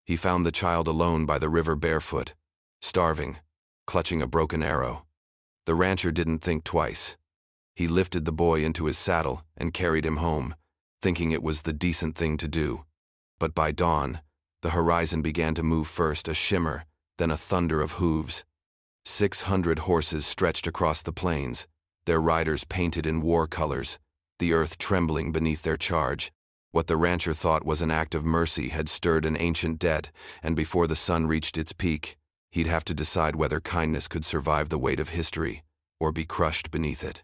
He found the child alone by the river barefoot, starving, clutching a broken arrow. The rancher didn't think twice. He lifted the boy into his saddle and carried him home, thinking it was the decent thing to do. But by dawn, the horizon began to move, first a shimmer, then a thunder of hooves. 600 horses stretched across the plains, their riders painted in war colors, the earth trembling beneath their charge. What the rancher thought was an act of mercy had stirred an ancient debt, and before the sun reached its peak, he'd have to decide whether kindness could survive the weight of history or be crushed beneath it.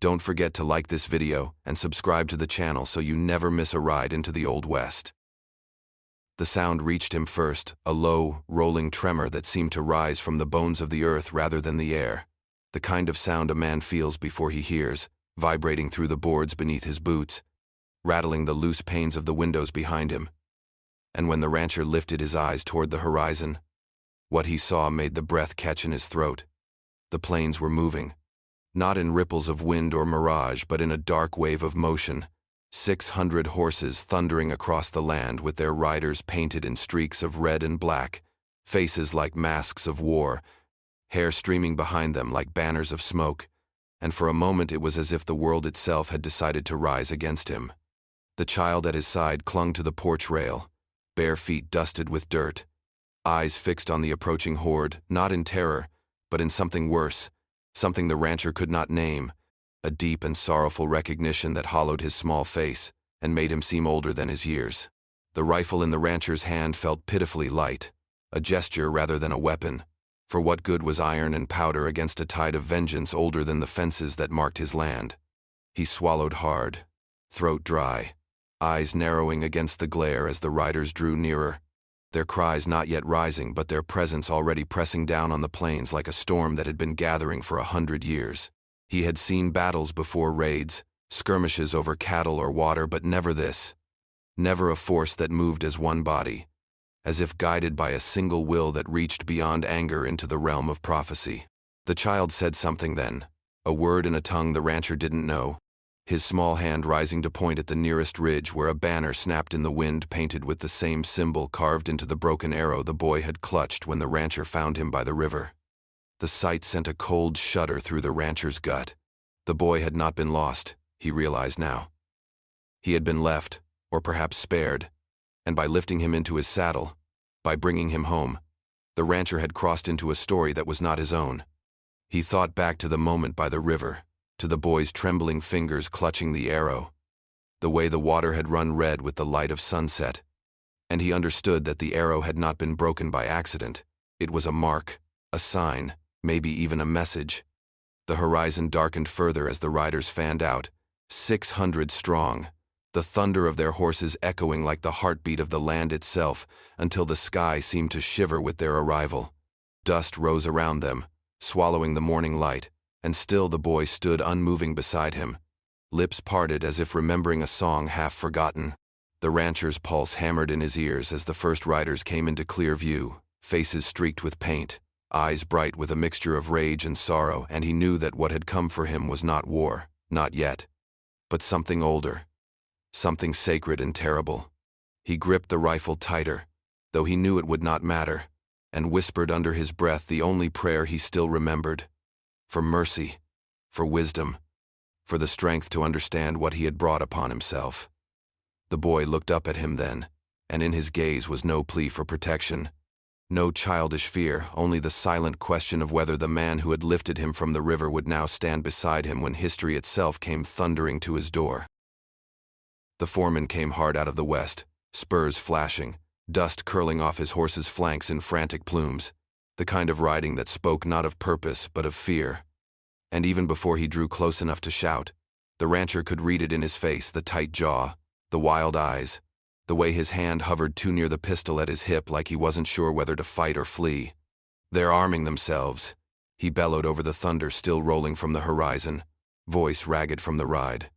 Don't forget to like this video and subscribe to the channel so you never miss a ride into the Old West. The sound reached him first, a low, rolling tremor that seemed to rise from the bones of the earth rather than the air. The kind of sound a man feels before he hears, vibrating through the boards beneath his boots, rattling the loose panes of the windows behind him. And when the rancher lifted his eyes toward the horizon, what he saw made the breath catch in his throat. The plains were moving, not in ripples of wind or mirage, but in a dark wave of motion. 600 horses thundering across the land with their riders painted in streaks of red and black, faces like masks of war, hair streaming behind them like banners of smoke, and for a moment it was as if the world itself had decided to rise against him. The child at his side clung to the porch rail, bare feet dusted with dirt, eyes fixed on the approaching horde, not in terror, but in something worse, something the rancher could not name, a deep and sorrowful recognition that hollowed his small face and made him seem older than his years. The rifle in the rancher's hand felt pitifully light, a gesture rather than a weapon, for what good was iron and powder against a tide of vengeance older than the fences that marked his land? He swallowed hard, throat dry, eyes narrowing against the glare as the riders drew nearer, their cries not yet rising but their presence already pressing down on the plains like a storm that had been gathering for 100 years. He had seen battles before, raids, skirmishes over cattle or water, but never this. Never a force that moved as one body, as if guided by a single will that reached beyond anger into the realm of prophecy. The child said something then, a word in a tongue the rancher didn't know, his small hand rising to point at the nearest ridge where a banner snapped in the wind painted with the same symbol carved into the broken arrow the boy had clutched when the rancher found him by the river. The sight sent a cold shudder through the rancher's gut. The boy had not been lost, he realized now. He had been left, or perhaps spared, and by lifting him into his saddle, by bringing him home, the rancher had crossed into a story that was not his own. He thought back to the moment by the river, to the boy's trembling fingers clutching the arrow, the way the water had run red with the light of sunset, and he understood that the arrow had not been broken by accident. It was a mark, a sign, maybe even a message. The horizon darkened further as the riders fanned out, 600 strong, the thunder of their horses echoing like the heartbeat of the land itself, until the sky seemed to shiver with their arrival. Dust rose around them, swallowing the morning light, and still the boy stood unmoving beside him, lips parted as if remembering a song half forgotten. The rancher's pulse hammered in his ears as the first riders came into clear view, faces streaked with paint, eyes bright with a mixture of rage and sorrow, and he knew that what had come for him was not war, not yet, but something older, something sacred and terrible. He gripped the rifle tighter, though he knew it would not matter, and whispered under his breath the only prayer he still remembered: for mercy, for wisdom, for the strength to understand what he had brought upon himself. The boy looked up at him then, and in his gaze was no plea for protection, no childish fear, only the silent question of whether the man who had lifted him from the river would now stand beside him when history itself came thundering to his door. The foreman came hard out of the west, spurs flashing, dust curling off his horse's flanks in frantic plumes, the kind of riding that spoke not of purpose but of fear. And even before he drew close enough to shout, the rancher could read it in his face, the tight jaw, the wild eyes, the way his hand hovered too near the pistol at his hip like he wasn't sure whether to fight or flee. They're arming themselves, he bellowed over the thunder still rolling from the horizon, voice ragged from the ride.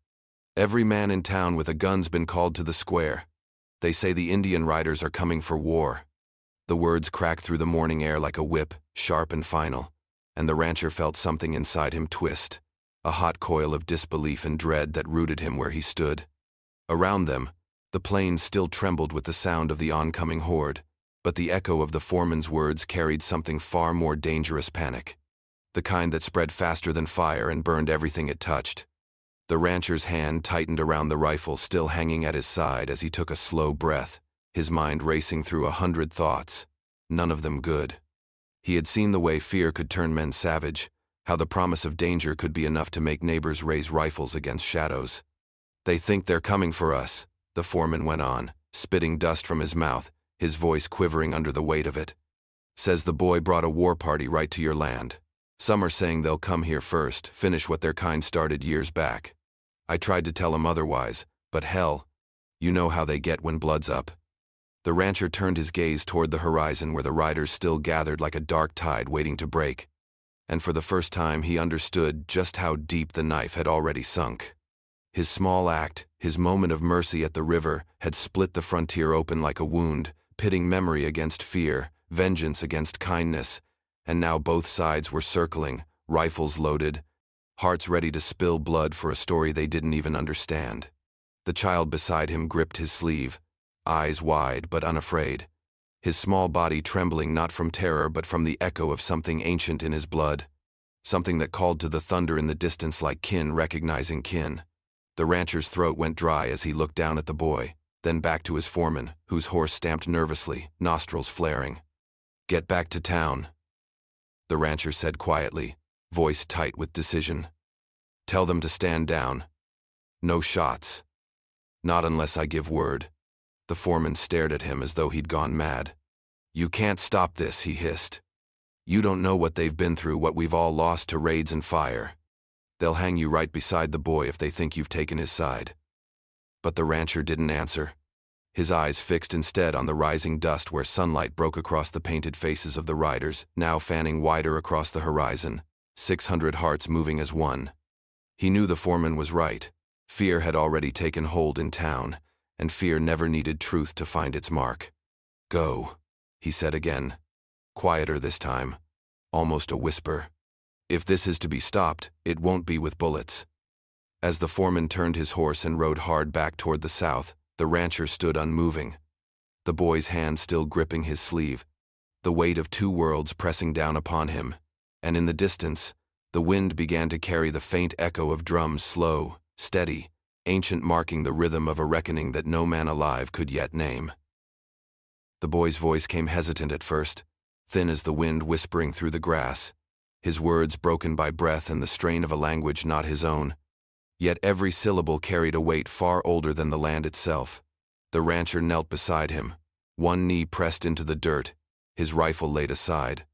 Every man in town with a gun's been called to the square. They say the Indian riders are coming for war. The words cracked through the morning air like a whip, sharp and final, and the rancher felt something inside him twist, a hot coil of disbelief and dread that rooted him where he stood. Around them, The plains still trembled with the sound of the oncoming horde, but the echo of the foreman's words carried something far more dangerous: panic. The kind that spread faster than fire and burned everything it touched. The rancher's hand tightened around the rifle still hanging at his side as he took a slow breath, his mind racing through 100 thoughts, none of them good. He had seen the way fear could turn men savage, how the promise of danger could be enough to make neighbors raise rifles against shadows. "They think they're coming for us," the foreman went on, spitting dust from his mouth, his voice quivering under the weight of it. "Says the boy brought a war party right to your land. Some are saying they'll come here first, finish what their kind started years back. I tried to tell him otherwise, but hell, you know how they get when blood's up." The rancher turned his gaze toward the horizon where the riders still gathered like a dark tide waiting to break. And for the first time he understood just how deep the knife had already sunk. His small act, his moment of mercy at the river, had split the frontier open like a wound, pitting memory against fear, vengeance against kindness, and now both sides were circling, rifles loaded, hearts ready to spill blood for a story they didn't even understand. The child beside him gripped his sleeve, eyes wide but unafraid, his small body trembling not from terror but from the echo of something ancient in his blood, something that called to the thunder in the distance like kin recognizing kin. The rancher's throat went dry as he looked down at the boy, then back to his foreman, whose horse stamped nervously, nostrils flaring. "Get back to town," the rancher said quietly, voice tight with decision. "Tell them to stand down. No shots. Not unless I give word." The foreman stared at him as though he'd gone mad. "You can't stop this," he hissed. "You don't know what they've been through, what we've all lost to raids and fire. They'll hang you right beside the boy if they think you've taken his side." But the rancher didn't answer. His eyes fixed instead on the rising dust where sunlight broke across the painted faces of the riders, now fanning wider across the horizon, 600 hearts moving as one. He knew the foreman was right. Fear had already taken hold in town, and fear never needed truth to find its mark. "Go," he said again, quieter this time, almost a whisper. "If this is to be stopped, it won't be with bullets." As the foreman turned his horse and rode hard back toward the south, the rancher stood unmoving, the boy's hand still gripping his sleeve, the weight of two worlds pressing down upon him, and in the distance, the wind began to carry the faint echo of drums, slow, steady, ancient, marking the rhythm of a reckoning that no man alive could yet name. The boy's voice came hesitant at first, thin as the wind whispering through the grass, his words broken by breath and the strain of a language not his own. Yet every syllable carried a weight far older than the land itself. The rancher knelt beside him, one knee pressed into the dirt, his rifle laid aside,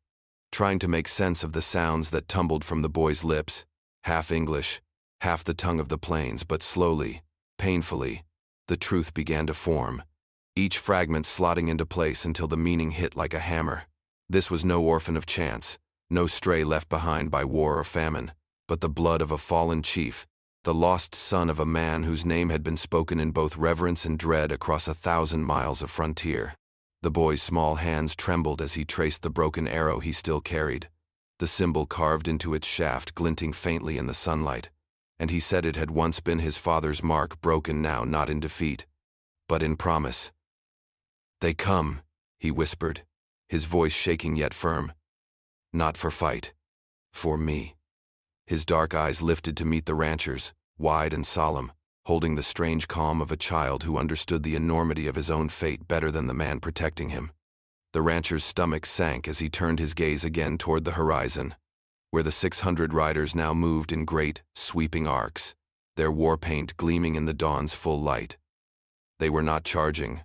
trying to make sense of the sounds that tumbled from the boy's lips, half English, half the tongue of the plains, but slowly, painfully, the truth began to form, each fragment slotting into place until the meaning hit like a hammer. This was no orphan of chance, no stray left behind by war or famine, but the blood of a fallen chief, the lost son of a man whose name had been spoken in both reverence and dread across 1,000 miles of frontier. The boy's small hands trembled as he traced the broken arrow he still carried, the symbol carved into its shaft glinting faintly in the sunlight, and he said it had once been his father's mark, broken now not in defeat, but in promise. "They come," he whispered, his voice shaking yet firm. "Not for fight. For me." His dark eyes lifted to meet the rancher's, wide and solemn, holding the strange calm of a child who understood the enormity of his own fate better than the man protecting him. The rancher's stomach sank as he turned his gaze again toward the horizon, where the 600 riders now moved in great, sweeping arcs, their war paint gleaming in the dawn's full light. They were not charging.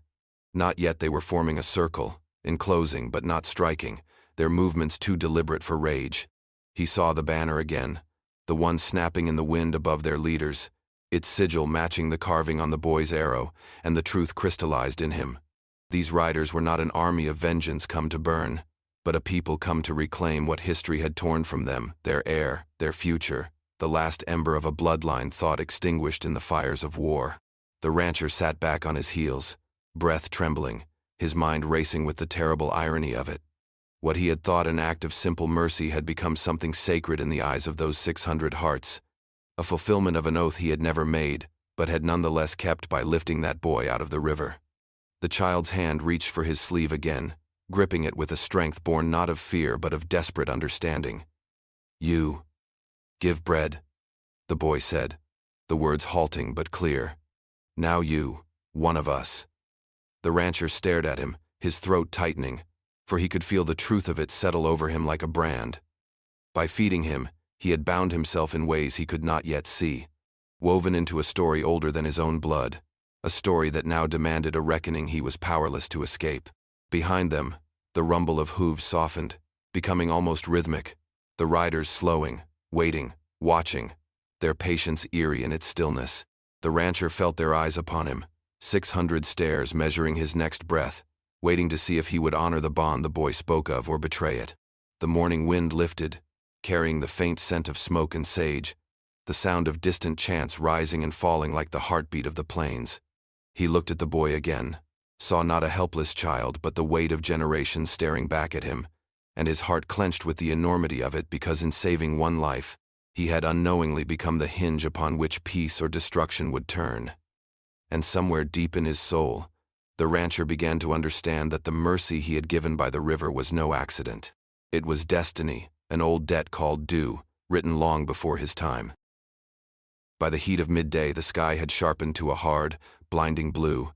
Not yet. They were forming a circle, enclosing but not striking, their movements too deliberate for rage. He saw the banner again, the one snapping in the wind above their leaders, its sigil matching the carving on the boy's arrow, and the truth crystallized in him. These riders were not an army of vengeance come to burn, but a people come to reclaim what history had torn from them, their air, their future, the last ember of a bloodline thought extinguished in the fires of war. The rancher sat back on his heels, breath trembling, his mind racing with the terrible irony of it. What he had thought an act of simple mercy had become something sacred in the eyes of those 600 hearts, a fulfillment of an oath he had never made, but had nonetheless kept by lifting that boy out of the river. The child's hand reached for his sleeve again, gripping it with a strength born not of fear but of desperate understanding. "You give bread," the boy said, the words halting but clear. "Now you, one of us." The rancher stared at him, his throat tightening, for he could feel the truth of it settle over him like a brand. By feeding him, he had bound himself in ways he could not yet see, woven into a story older than his own blood, a story that now demanded a reckoning he was powerless to escape. Behind them, the rumble of hooves softened, becoming almost rhythmic, the riders slowing, waiting, watching, their patience eerie in its stillness. The rancher felt their eyes upon him, 600 stares measuring his next breath, waiting to see if he would honor the bond the boy spoke of or betray it. The morning wind lifted, carrying the faint scent of smoke and sage, the sound of distant chants rising and falling like the heartbeat of the plains. He looked at the boy again, saw not a helpless child but the weight of generations staring back at him, and his heart clenched with the enormity of it because in saving one life, he had unknowingly become the hinge upon which peace or destruction would turn. And somewhere deep in his soul, the rancher began to understand that the mercy he had given by the river was no accident. It was destiny, an old debt called due, written long before his time. By the heat of midday, the sky had sharpened to a hard, blinding blue,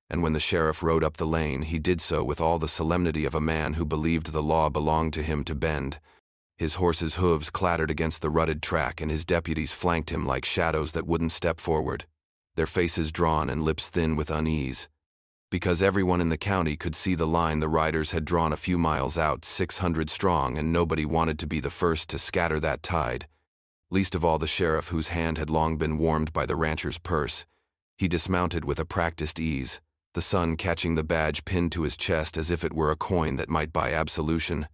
and when the sheriff rode up the lane, he did so with all the solemnity of a man who believed the law belonged to him to bend. His horse's hooves clattered against the rutted track, and his deputies flanked him like shadows that wouldn't step forward, their faces drawn and lips thin with unease. Because everyone in the county could see the line the riders had drawn a few miles out, 600 strong, and nobody wanted to be the first to scatter that tide, least of all the sheriff whose hand had long been warmed by the rancher's purse. He dismounted with a practiced ease, the sun catching the badge pinned to his chest as if it were a coin that might buy absolution,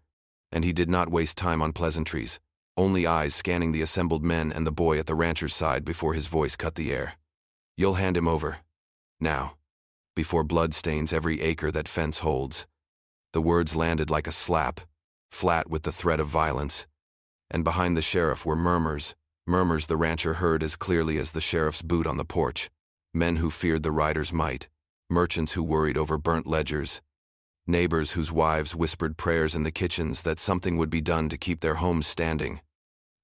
and he did not waste time on pleasantries, only eyes scanning the assembled men and the boy at the rancher's side before his voice cut the air. "You'll hand him over. Now, before blood stains every acre that fence holds." The words landed like a slap, flat with the threat of violence, and behind the sheriff were murmurs the rancher heard as clearly as the sheriff's boot on the porch, men who feared the rider's might, merchants who worried over burnt ledgers, neighbors whose wives whispered prayers in the kitchens that something would be done to keep their homes standing.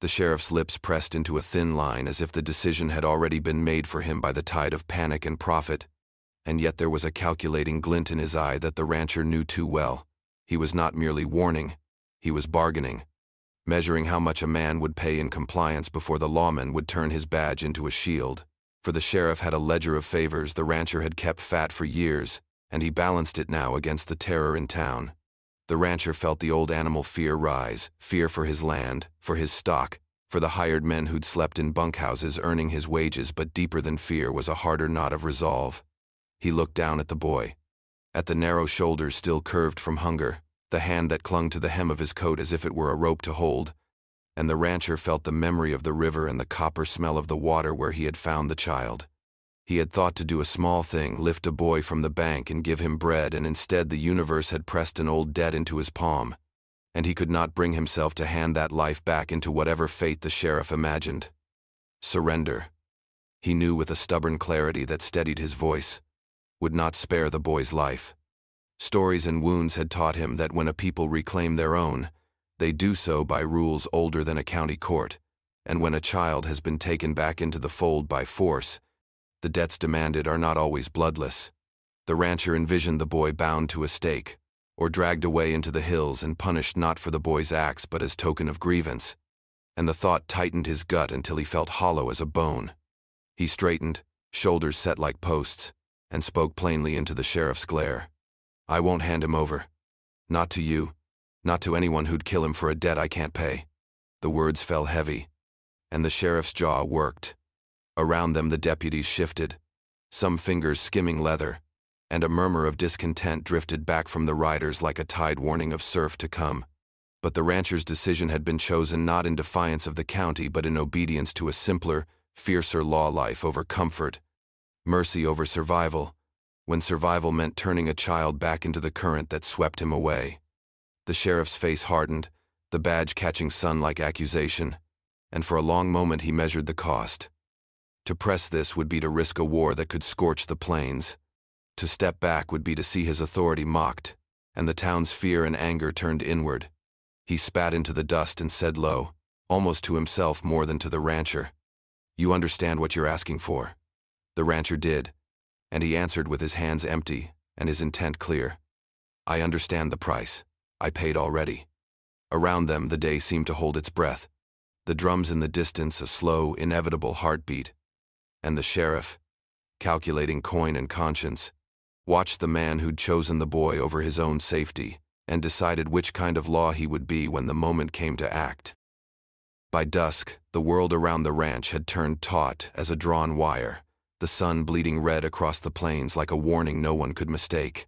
The sheriff's lips pressed into a thin line as if the decision had already been made for him by the tide of panic and profit, and yet there was a calculating glint in his eye that the rancher knew too well. He was not merely warning, he was bargaining, measuring how much a man would pay in compliance before the lawman would turn his badge into a shield. For the sheriff had a ledger of favors the rancher had kept fat for years, and he balanced it now against the terror in town. The rancher felt the old animal fear rise, fear for his land, for his stock, for the hired men who'd slept in bunkhouses earning his wages, but deeper than fear was a harder knot of resolve. He looked down at the boy, at the narrow shoulders still curved from hunger, the hand that clung to the hem of his coat as if it were a rope to hold, and the rancher felt the memory of the river and the copper smell of the water where he had found the child. He had thought to do a small thing, lift a boy from the bank and give him bread, and instead the universe had pressed an old debt into his palm, and he could not bring himself to hand that life back into whatever fate the sheriff imagined. Surrender, he knew with a stubborn clarity that steadied his voice, would not spare the boy's life. Stories and wounds had taught him that when a people reclaim their own, they do so by rules older than a county court, and when a child has been taken back into the fold by force, the debts demanded are not always bloodless. The rancher envisioned the boy bound to a stake, or dragged away into the hills and punished not for the boy's acts but as token of grievance, and the thought tightened his gut until he felt hollow as a bone. He straightened, shoulders set like posts, and spoke plainly into the sheriff's glare. "I won't hand him over. Not to you. Not to anyone who'd kill him for a debt I can't pay." The words fell heavy, and the sheriff's jaw worked. Around them the deputies shifted, some fingers skimming leather, and a murmur of discontent drifted back from the riders like a tide warning of surf to come. But the rancher's decision had been chosen not in defiance of the county but in obedience to a simpler, fiercer law, life over comfort, mercy over survival, when survival meant turning a child back into the current that swept him away. The sheriff's face hardened, the badge catching sun like accusation, and for a long moment he measured the cost. To press this would be to risk a war that could scorch the plains. To step back would be to see his authority mocked, and the town's fear and anger turned inward. He spat into the dust and said low, almost to himself more than to the rancher, "You understand what you're asking for." The rancher did, and he answered with his hands empty and his intent clear. "I understand the price. I paid already." Around them, the day seemed to hold its breath. The drums in the distance, a slow, inevitable heartbeat. And the sheriff, calculating coin and conscience, watched the man who'd chosen the boy over his own safety and decided which kind of law he would be when the moment came to act. By dusk, the world around the ranch had turned taut as a drawn wire, the sun bleeding red across the plains like a warning no one could mistake.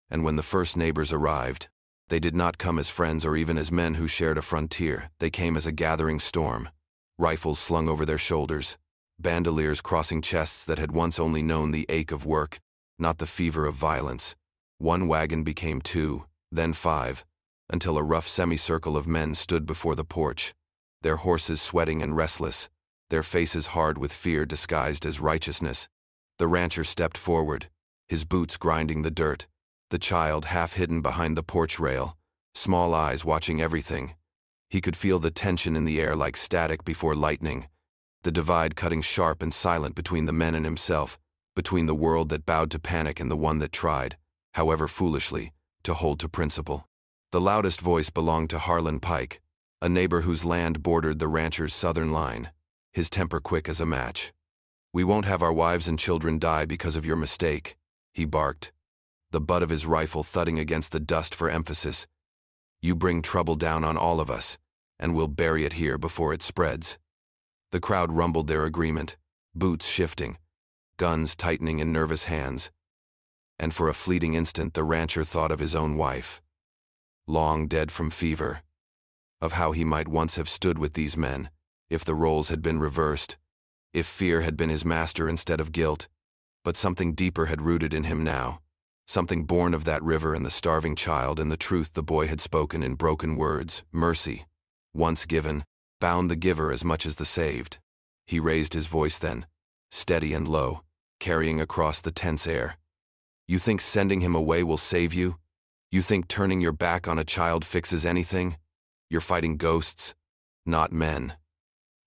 And when the first neighbors arrived, they did not come as friends or even as men who shared a frontier. They came as a gathering storm, rifles slung over their shoulders, bandoliers crossing chests that had once only known the ache of work, not the fever of violence. One wagon became 2, then 5, until a rough semicircle of men stood before the porch, their horses sweating and restless, their faces hard with fear disguised as righteousness. The rancher stepped forward, his boots grinding the dirt, the child half hidden behind the porch rail, small eyes watching everything. He could feel the tension in the air like static before lightning, the divide cutting sharp and silent between the men and himself, between the world that bowed to panic and the one that tried, however foolishly, to hold to principle. The loudest voice belonged to Harlan Pike, a neighbor whose land bordered the rancher's southern line, his temper quick as a match. "We won't have our wives and children die because of your mistake," he barked, the butt of his rifle thudding against the dust for emphasis. "You bring trouble down on all of us, and we'll bury it here before it spreads." The crowd rumbled their agreement, boots shifting, guns tightening in nervous hands. And for a fleeting instant the rancher thought of his own wife, long dead from fever, of how he might once have stood with these men, if the roles had been reversed, if fear had been his master instead of guilt. But something deeper had rooted in him now, something born of that river and the starving child and the truth the boy had spoken in broken words. Mercy, once given, bound the giver as much as the saved. He raised his voice then, steady and low, carrying across the tense air. "You think sending him away will save you? You think turning your back on a child fixes anything? You're fighting ghosts, not men."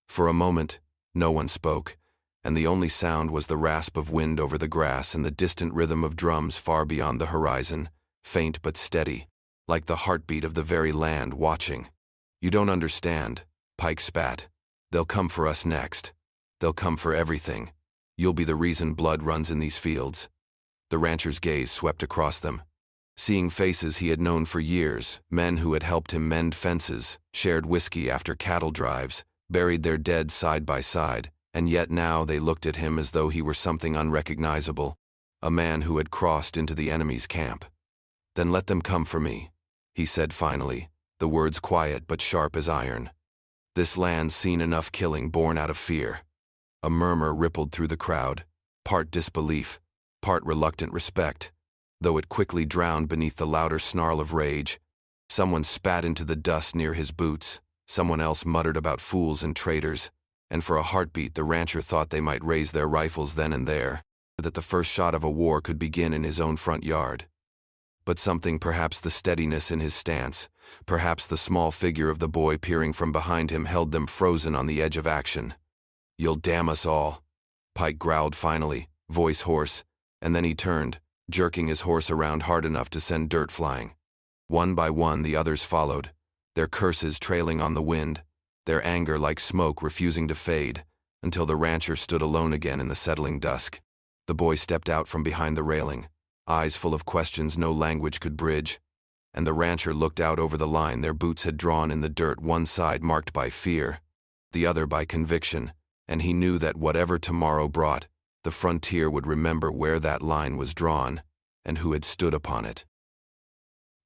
For a moment, no one spoke, and the only sound was the rasp of wind over the grass and the distant rhythm of drums far beyond the horizon, faint but steady, like the heartbeat of the very land watching. "You don't understand," Pike spat. "They'll come for us next. They'll come for everything. You'll be the reason blood runs in these fields." The rancher's gaze swept across them, seeing faces he had known for years, men who had helped him mend fences, shared whiskey after cattle drives, buried their dead side by side, and yet now they looked at him as though he were something unrecognizable, a man who had crossed into the enemy's camp. "Then let them come for me," he said finally, the words quiet but sharp as iron. "This land's seen enough killing born out of fear." A murmur rippled through the crowd, part disbelief, part reluctant respect, though it quickly drowned beneath the louder snarl of rage. Someone spat into the dust near his boots, someone else muttered about fools and traitors, and for a heartbeat the rancher thought they might raise their rifles then and there, that the first shot of a war could begin in his own front yard. But something, perhaps the steadiness in his stance, perhaps the small figure of the boy peering from behind him, held them frozen on the edge of action. "You'll damn us all," Pike growled finally, voice hoarse, and then he turned, jerking his horse around hard enough to send dirt flying. One by one the others followed, their curses trailing on the wind, their anger like smoke refusing to fade, until the rancher stood alone again in the settling dusk. The boy stepped out from behind the railing, eyes full of questions no language could bridge, and the rancher looked out over the line their boots had drawn in the dirt, one side marked by fear, the other by conviction, and he knew that whatever tomorrow brought, the frontier would remember where that line was drawn and who had stood upon it.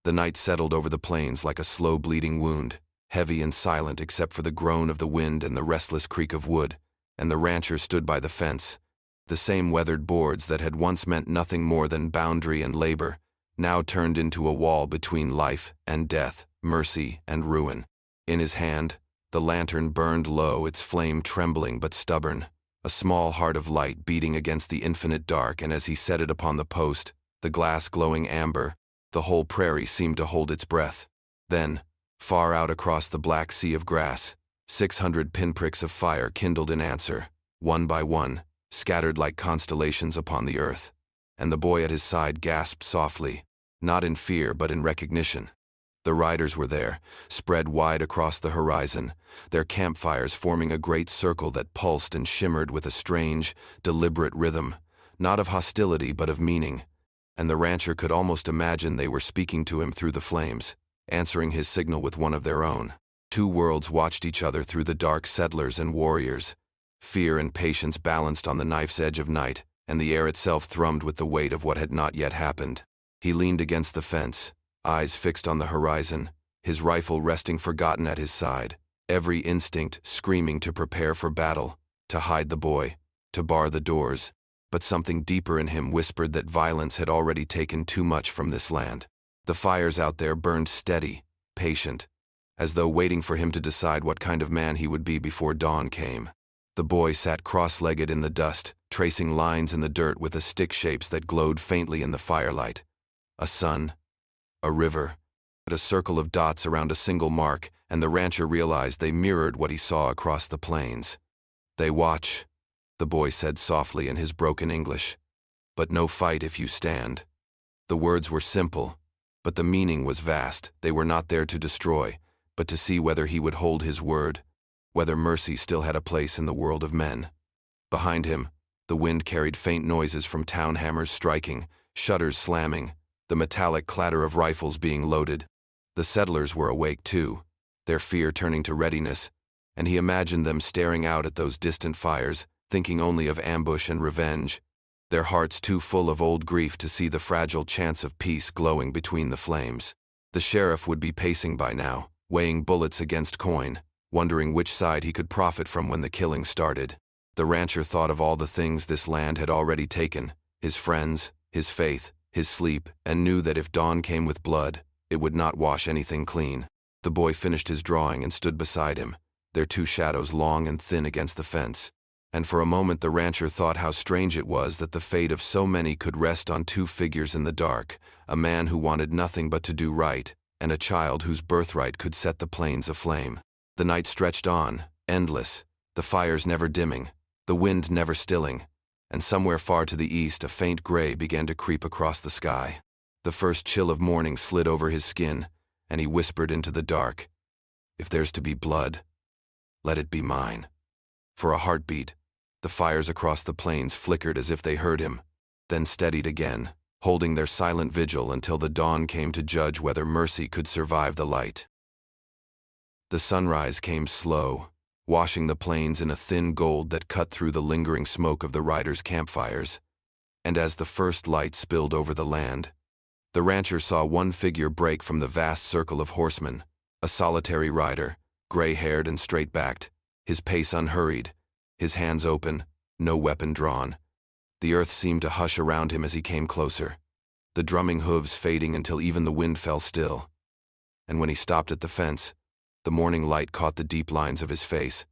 The night settled over the plains like a slow bleeding wound, heavy and silent except for the groan of the wind and the restless creak of wood, and the rancher stood by the fence. The same weathered boards that had once meant nothing more than boundary and labor, now turned into a wall between life and death, mercy and ruin. In his hand, the lantern burned low, its flame trembling but stubborn, a small heart of light beating against the infinite dark, and as he set it upon the post, the glass glowing amber, the whole prairie seemed to hold its breath. Then, far out across the black sea of grass, 600 pinpricks of fire kindled in answer, one by one, scattered like constellations upon the earth, and the boy at his side gasped softly, not in fear but in recognition. The riders were there, spread wide across the horizon, their campfires forming a great circle that pulsed and shimmered with a strange, deliberate rhythm, not of hostility but of meaning, and the rancher could almost imagine they were speaking to him through the flames, answering his signal with one of their own. Two worlds watched each other through the dark, settlers and warriors. Fear and patience balanced on the knife's edge of night, and the air itself thrummed with the weight of what had not yet happened. He leaned against the fence, eyes fixed on the horizon, his rifle resting forgotten at his side, every instinct screaming to prepare for battle, to hide the boy, to bar the doors. But something deeper in him whispered that violence had already taken too much from this land. The fires out there burned steady, patient, as though waiting for him to decide what kind of man he would be before dawn came. The boy sat cross-legged in the dust, tracing lines in the dirt with the stick shapes that glowed faintly in the firelight. A sun, a river, a circle of dots around a single mark, and the rancher realized they mirrored what he saw across the plains. "They watch," the boy said softly in his broken English, "but no fight if you stand." The words were simple, but the meaning was vast. They were not there to destroy, but to see whether he would hold his word, whether mercy still had a place in the world of men. Behind him, the wind carried faint noises from town hammers striking, shutters slamming, the metallic clatter of rifles being loaded. The settlers were awake too, their fear turning to readiness, and he imagined them staring out at those distant fires, thinking only of ambush and revenge, their hearts too full of old grief to see the fragile chance of peace glowing between the flames. The sheriff would be pacing by now, weighing bullets against coin, wondering which side he could profit from when the killing started. The rancher thought of all the things this land had already taken, his friends, his faith, his sleep, and knew that if dawn came with blood, it would not wash anything clean. The boy finished his drawing and stood beside him, their two shadows long and thin against the fence. And for a moment the rancher thought how strange it was that the fate of so many could rest on two figures in the dark, a man who wanted nothing but to do right, and a child whose birthright could set the plains aflame. The night stretched on, endless, the fires never dimming, the wind never stilling, and somewhere far to the east a faint gray began to creep across the sky. The first chill of morning slid over his skin, and he whispered into the dark, "If there's to be blood, let it be mine." For a heartbeat, the fires across the plains flickered as if they heard him, then steadied again, holding their silent vigil until the dawn came to judge whether mercy could survive the light. The sunrise came slow, washing the plains in a thin gold that cut through the lingering smoke of the riders' campfires, and as the first light spilled over the land, the rancher saw one figure break from the vast circle of horsemen, a solitary rider, gray-haired and straight-backed, his pace unhurried, his hands open, no weapon drawn. The earth seemed to hush around him as he came closer, the drumming hooves fading until even the wind fell still. And when he stopped at the fence, the morning light caught the deep lines of his face,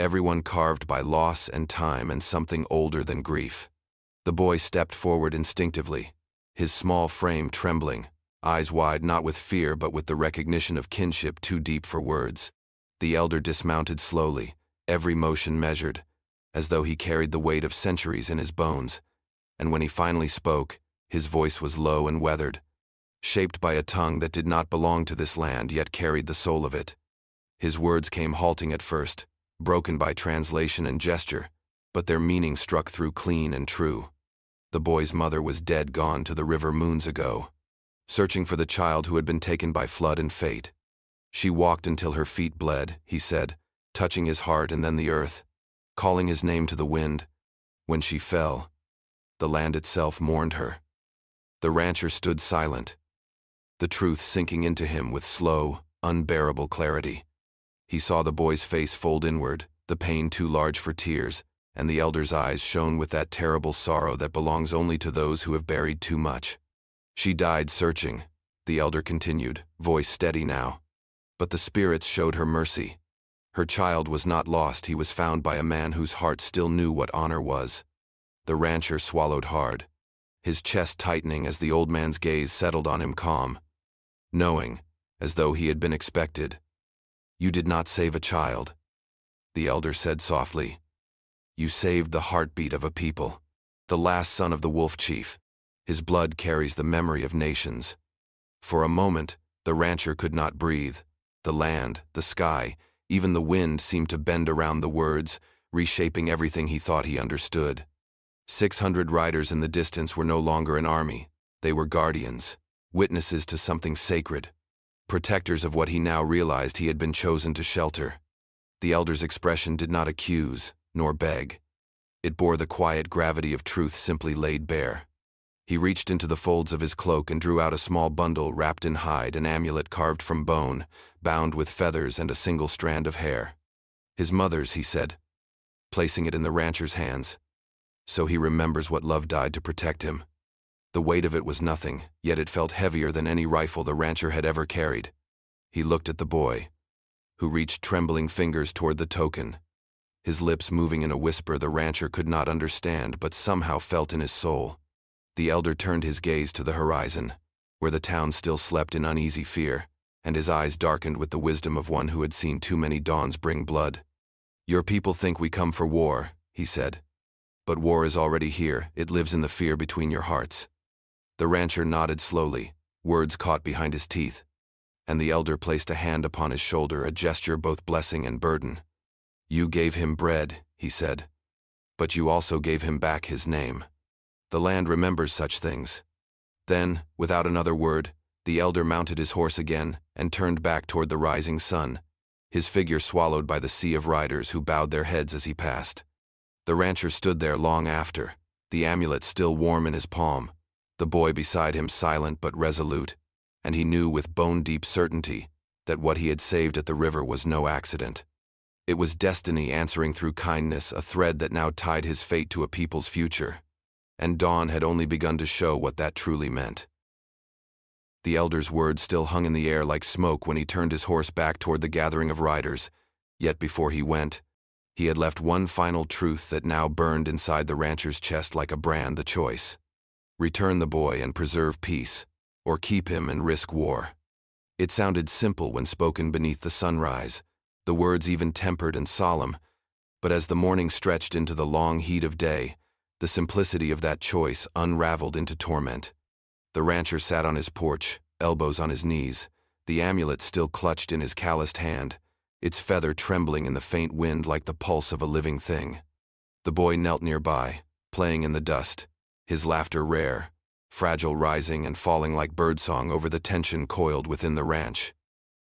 everyone carved by loss and time and something older than grief. The boy stepped forward instinctively, his small frame trembling, eyes wide not with fear but with the recognition of kinship too deep for words. The elder dismounted slowly, every motion measured, as though he carried the weight of centuries in his bones, and when he finally spoke, his voice was low and weathered, shaped by a tongue that did not belong to this land yet carried the soul of it. His words came halting at first, broken by translation and gesture, but their meaning struck through clean and true. The boy's mother was dead, gone to the river moons ago, searching for the child who had been taken by flood and fate. She walked until her feet bled, he said, touching his heart and then the earth, calling his name to the wind. When she fell, the land itself mourned her. The rancher stood silent, the truth sinking into him with slow, unbearable clarity. He saw the boy's face fold inward, the pain too large for tears, and the elder's eyes shone with that terrible sorrow that belongs only to those who have buried too much. She died searching, the elder continued, voice steady now. But the spirits showed her mercy. Her child was not lost. He was found by a man whose heart still knew what honor was. The rancher swallowed hard, his chest tightening as the old man's gaze settled on him calm, knowing, as though he had been expected. "You did not save a child," the elder said softly. "You saved the heartbeat of a people, the last son of the wolf chief. His blood carries the memory of nations." For a moment, the rancher could not breathe. The land, the sky, even the wind seemed to bend around the words, reshaping everything he thought he understood. 600 riders in the distance were no longer an army. They were guardians, witnesses to something sacred, protectors of what he now realized he had been chosen to shelter. The elder's expression did not accuse, nor beg. It bore the quiet gravity of truth simply laid bare. He reached into the folds of his cloak and drew out a small bundle wrapped in hide, an amulet carved from bone, bound with feathers and a single strand of hair. "His mother's," he said, placing it in the rancher's hands. "So he remembers what love died to protect him." The weight of it was nothing, yet it felt heavier than any rifle the rancher had ever carried. He looked at the boy, who reached trembling fingers toward the token, his lips moving in a whisper the rancher could not understand but somehow felt in his soul. The elder turned his gaze to the horizon, where the town still slept in uneasy fear, and his eyes darkened with the wisdom of one who had seen too many dawns bring blood. "Your people think we come for war," he said. "But war is already here. It lives in the fear between your hearts." The rancher nodded slowly, words caught behind his teeth, and the elder placed a hand upon his shoulder, a gesture both blessing and burden. "You gave him bread," he said, "but you also gave him back his name. The land remembers such things." Then, without another word, the elder mounted his horse again and turned back toward the rising sun, his figure swallowed by the sea of riders who bowed their heads as he passed. The rancher stood there long after, the amulet still warm in his palm, the boy beside him silent but resolute, and he knew with bone-deep certainty that what he had saved at the river was no accident. It was destiny answering through kindness, a thread that now tied his fate to a people's future. And dawn had only begun to show what that truly meant. The elder's words still hung in the air like smoke when he turned his horse back toward the gathering of riders, yet before he went, he had left one final truth that now burned inside the rancher's chest like a brand: the choice. Return the boy and preserve peace, or keep him and risk war. It sounded simple when spoken beneath the sunrise, the words even tempered and solemn, but as the morning stretched into the long heat of day, the simplicity of that choice unraveled into torment. The rancher sat on his porch, elbows on his knees, the amulet still clutched in his calloused hand, its feather trembling in the faint wind like the pulse of a living thing. The boy knelt nearby, playing in the dust, his laughter rare, fragile, rising and falling like birdsong over the tension coiled within the ranch.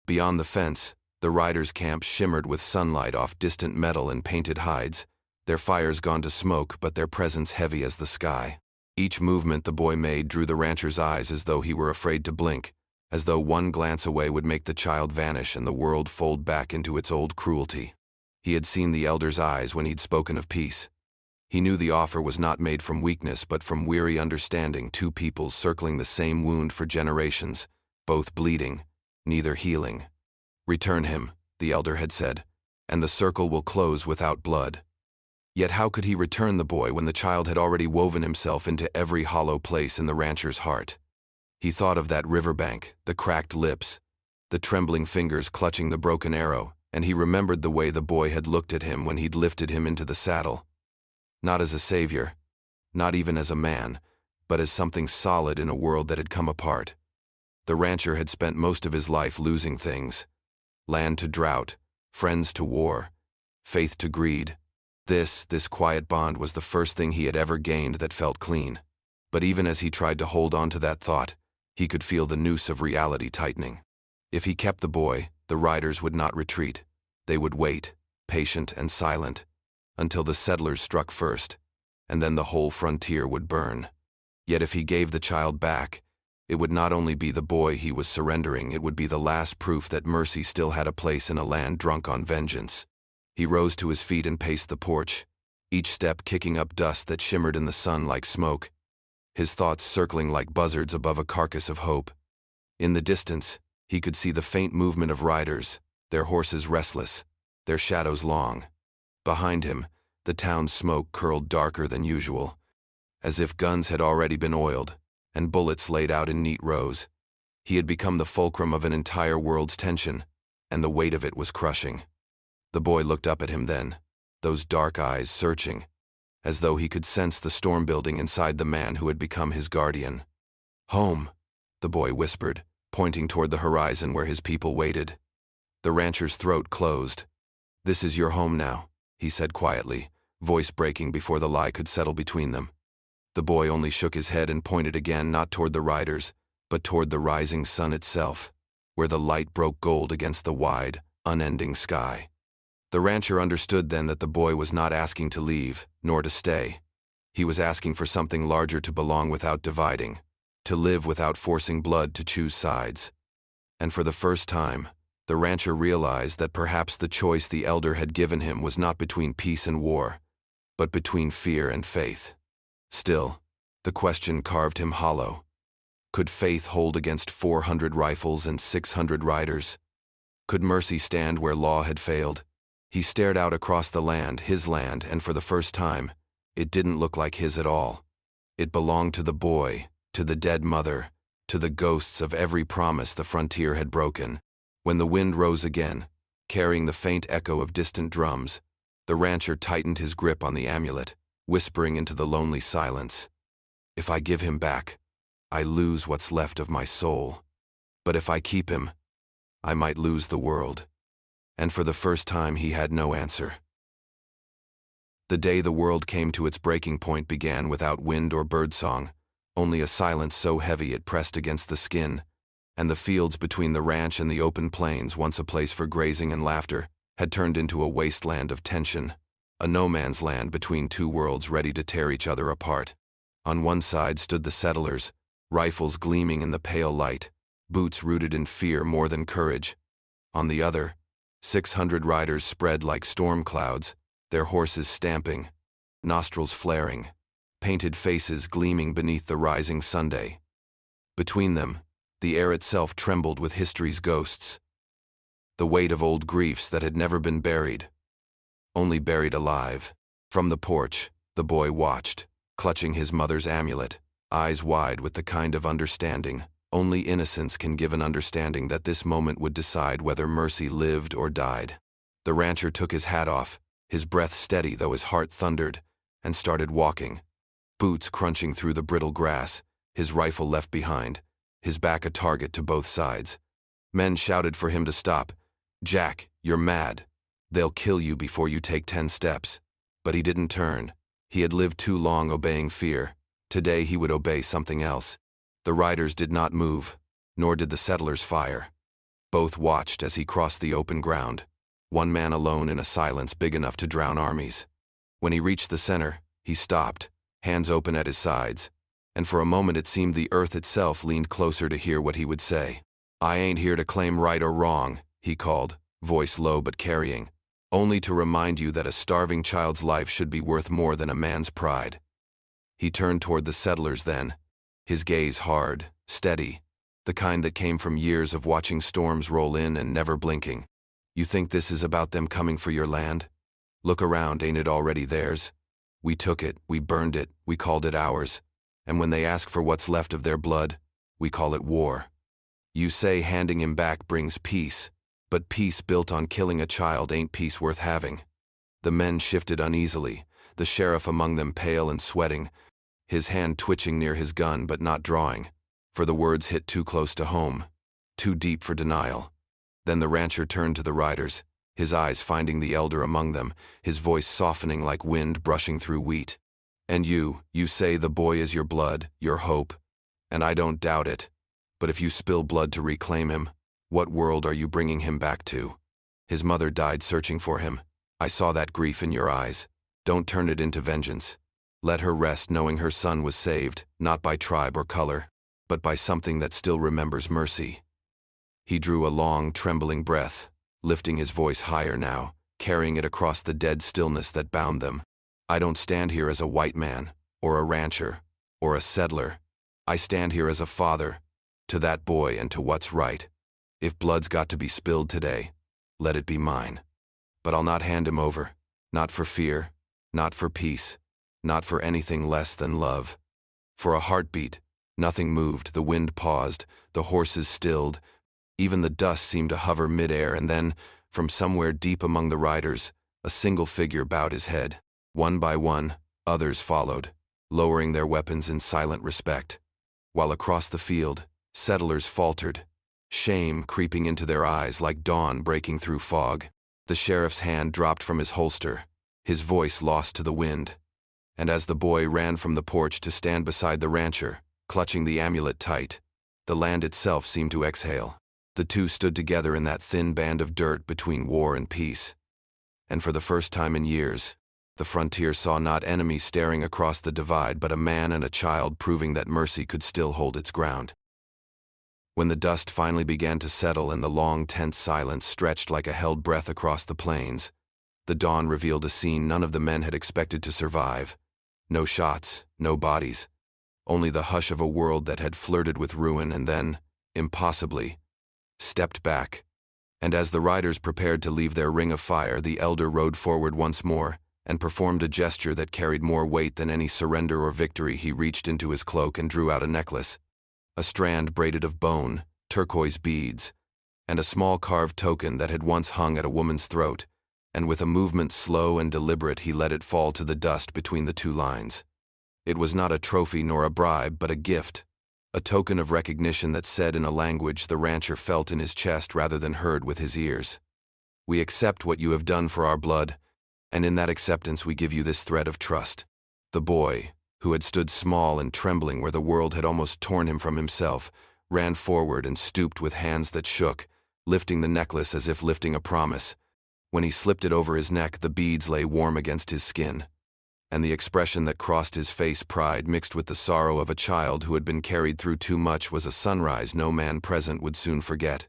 Beyond the fence, the riders' camp shimmered with sunlight off distant metal and painted hides, their fires gone to smoke but their presence heavy as the sky. Each movement the boy made drew the rancher's eyes as though he were afraid to blink, as though one glance away would make the child vanish and the world fold back into its old cruelty. He had seen the elder's eyes when he'd spoken of peace. He knew the offer was not made from weakness but from weary understanding, two peoples circling the same wound for generations, both bleeding, neither healing. "Return him," the elder had said, "and the circle will close without blood." Yet how could he return the boy when the child had already woven himself into every hollow place in the rancher's heart? He thought of that riverbank, the cracked lips, the trembling fingers clutching the broken arrow, and he remembered the way the boy had looked at him when he'd lifted him into the saddle. Not as a savior, not even as a man, but as something solid in a world that had come apart. The rancher had spent most of his life losing things: land to drought, friends to war, faith to greed. This quiet bond was the first thing he had ever gained that felt clean. But even as he tried to hold on to that thought, he could feel the noose of reality tightening. If he kept the boy, the riders would not retreat. They would wait, patient and silent, until the settlers struck first, and then the whole frontier would burn. Yet if he gave the child back, it would not only be the boy he was surrendering, it would be the last proof that mercy still had a place in a land drunk on vengeance. He rose to his feet and paced the porch, each step kicking up dust that shimmered in the sun like smoke, his thoughts circling like buzzards above a carcass of hope. In the distance, he could see the faint movement of riders, their horses restless, their shadows long. Behind him, the town's smoke curled darker than usual, as if guns had already been oiled, and bullets laid out in neat rows. He had become the fulcrum of an entire world's tension, and the weight of it was crushing. The boy looked up at him then, those dark eyes searching, as though he could sense the storm building inside the man who had become his guardian. "Home," the boy whispered, pointing toward the horizon where his people waited. The rancher's throat closed. "This is your home now," he said quietly, voice breaking before the lie could settle between them. The boy only shook his head and pointed again not toward the riders, but toward the rising sun itself, where the light broke gold against the wide, unending sky. The rancher understood then that the boy was not asking to leave, nor to stay. He was asking for something larger to belong without dividing, to live without forcing blood to choose sides. And for the first time, the rancher realized that perhaps the choice the elder had given him was not between peace and war, but between fear and faith. Still, the question carved him hollow. Could faith hold against 400 rifles and 600 riders? Could mercy stand where law had failed? He stared out across the land, his land, and for the first time, it didn't look like his at all. It belonged to the boy, to the dead mother, to the ghosts of every promise the frontier had broken. When the wind rose again, carrying the faint echo of distant drums, the rancher tightened his grip on the amulet, whispering into the lonely silence, "If I give him back, I lose what's left of my soul. But if I keep him, I might lose the world." And for the first time he had no answer. The day the world came to its breaking point began without wind or birdsong, only a silence so heavy it pressed against the skin, and the fields between the ranch and the open plains, once a place for grazing and laughter, had turned into a wasteland of tension, a no-man's land between two worlds ready to tear each other apart. On one side stood the settlers, rifles gleaming in the pale light, boots rooted in fear more than courage. On the other, 600 riders spread like storm clouds, their horses stamping, nostrils flaring, painted faces gleaming beneath the rising Sunday. Between them, the air itself trembled with history's ghosts, the weight of old griefs that had never been buried, only buried alive. From the porch, the boy watched, clutching his mother's amulet, eyes wide with the kind of understanding only innocence can give, an understanding that this moment would decide whether mercy lived or died. The rancher took his hat off, his breath steady though his heart thundered, and started walking, boots crunching through the brittle grass, his rifle left behind, his back a target to both sides. Men shouted for him to stop. "Jack, you're mad. They'll kill you before you take 10 steps. But he didn't turn. He had lived too long obeying fear. Today he would obey something else. The riders did not move, nor did the settlers fire. Both watched as he crossed the open ground, one man alone in a silence big enough to drown armies. When he reached the center, he stopped, hands open at his sides, and for a moment it seemed the earth itself leaned closer to hear what he would say. "I ain't here to claim right or wrong," he called, voice low but carrying, "only to remind you that a starving child's life should be worth more than a man's pride." He turned toward the settlers then, his gaze hard, steady, the kind that came from years of watching storms roll in and never blinking. "You think this is about them coming for your land? Look around, ain't it already theirs? We took it, we burned it, we called it ours. And when they ask for what's left of their blood, we call it war. You say handing him back brings peace, but peace built on killing a child ain't peace worth having." The men shifted uneasily, the sheriff among them pale and sweating, his hand twitching near his gun but not drawing, for the words hit too close to home, too deep for denial. Then the rancher turned to the riders, his eyes finding the elder among them, his voice softening like wind brushing through wheat. "And you say the boy is your blood, your hope, and I don't doubt it. But if you spill blood to reclaim him, what world are you bringing him back to? His mother died searching for him. I saw that grief in your eyes. Don't turn it into vengeance. Let her rest knowing her son was saved, not by tribe or color, but by something that still remembers mercy." He drew a long, trembling breath, lifting his voice higher now, carrying it across the dead stillness that bound them. "I don't stand here as a white man, or a rancher, or a settler. I stand here as a father, to that boy and to what's right. If blood's got to be spilled today, let it be mine." but I'll not hand him over. Not for fear, not for peace, not for anything less than love. For a heartbeat, nothing moved, the wind paused, the horses stilled, even the dust seemed to hover mid-air, and then, from somewhere deep among the riders, a single figure bowed his head. One by one, others followed, lowering their weapons in silent respect, while across the field, settlers faltered, shame creeping into their eyes like dawn breaking through fog. The sheriff's hand dropped from his holster, his voice lost to the wind, and as the boy ran from the porch to stand beside the rancher, clutching the amulet tight, the land itself seemed to exhale. The two stood together in that thin band of dirt between war and peace. And for the first time in years, the frontier saw not enemies staring across the divide, but a man and a child proving that mercy could still hold its ground. When the dust finally began to settle and the long, tense silence stretched like a held breath across the plains, the dawn revealed a scene none of the men had expected to survive. No shots, no bodies, only the hush of a world that had flirted with ruin and then, impossibly, stepped back. And as the riders prepared to leave their ring of fire, the elder rode forward once more and performed a gesture that carried more weight than any surrender or victory. He reached into his cloak and drew out a necklace, a strand braided of bone, turquoise beads, and a small carved token that had once hung at a woman's throat, and with a movement slow and deliberate he let it fall to the dust between the two lines. It was not a trophy nor a bribe, but a gift, a token of recognition that said in a language the rancher felt in his chest rather than heard with his ears. We accept what you have done for our blood, and in that acceptance we give you this thread of trust. The boy, who had stood small and trembling where the world had almost torn him from himself, ran forward and stooped with hands that shook, lifting the necklace as if lifting a promise. When he slipped it over his neck, the beads lay warm against his skin, and the expression that crossed his face, pride mixed with the sorrow of a child who had been carried through too much, was a sunrise no man present would soon forget.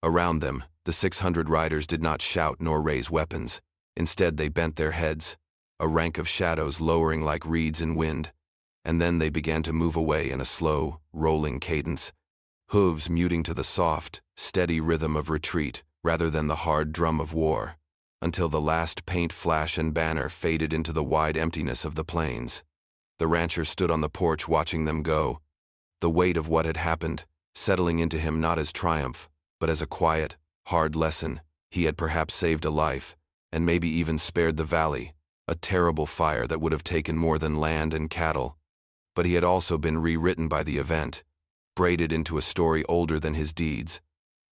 Around them, the 600 riders did not shout nor raise weapons. Instead they bent their heads, a rank of shadows lowering like reeds in wind, and then they began to move away in a slow, rolling cadence, hooves muting to the soft, steady rhythm of retreat rather than the hard drum of war, until the last paint flash and banner faded into the wide emptiness of the plains. The rancher stood on the porch watching them go, the weight of what had happened settling into him not as triumph, but as a quiet, hard lesson. He had perhaps saved a life, and maybe even spared the valley, a terrible fire that would have taken more than land and cattle. But he had also been rewritten by the event, braided into a story older than his deeds,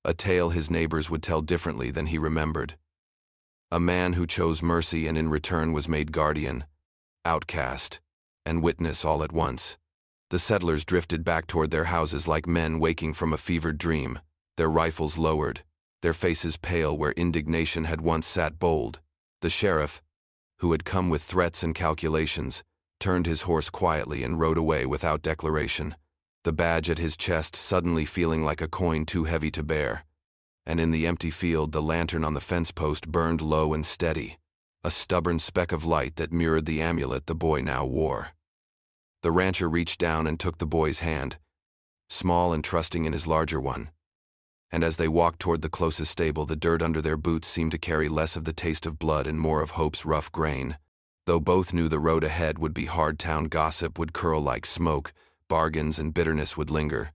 a tale his neighbors would tell differently than he remembered. A man who chose mercy and in return was made guardian, outcast, and witness all at once. The settlers drifted back toward their houses like men waking from a fevered dream, their rifles lowered, their faces pale where indignation had once sat bold. The sheriff, who had come with threats and calculations, turned his horse quietly and rode away without declaration, the badge at his chest suddenly feeling like a coin too heavy to bear. And in the empty field the lantern on the fence post burned low and steady, a stubborn speck of light that mirrored the amulet the boy now wore. The rancher reached down and took the boy's hand, small and trusting in his larger one. And as they walked toward the closest stable, the dirt under their boots seemed to carry less of the taste of blood and more of hope's rough grain. Though both knew the road ahead would be hard, town gossip would curl like smoke, bargains and bitterness would linger.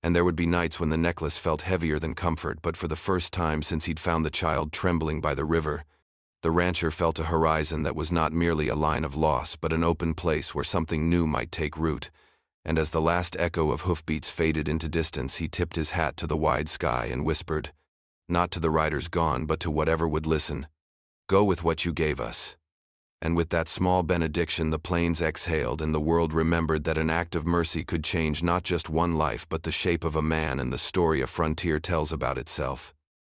And there would be nights when the necklace felt heavier than comfort, but for the first time since he'd found the child trembling by the river, the rancher felt a horizon that was not merely a line of loss, but an open place where something new might take root. And as the last echo of hoofbeats faded into distance, he tipped his hat to the wide sky and whispered, not to the riders gone, but to whatever would listen, "Go with what you gave us." And with that small benediction the plains exhaled, and the world remembered that an act of mercy could change not just one life but the shape of a man, and the story a frontier tells about itself.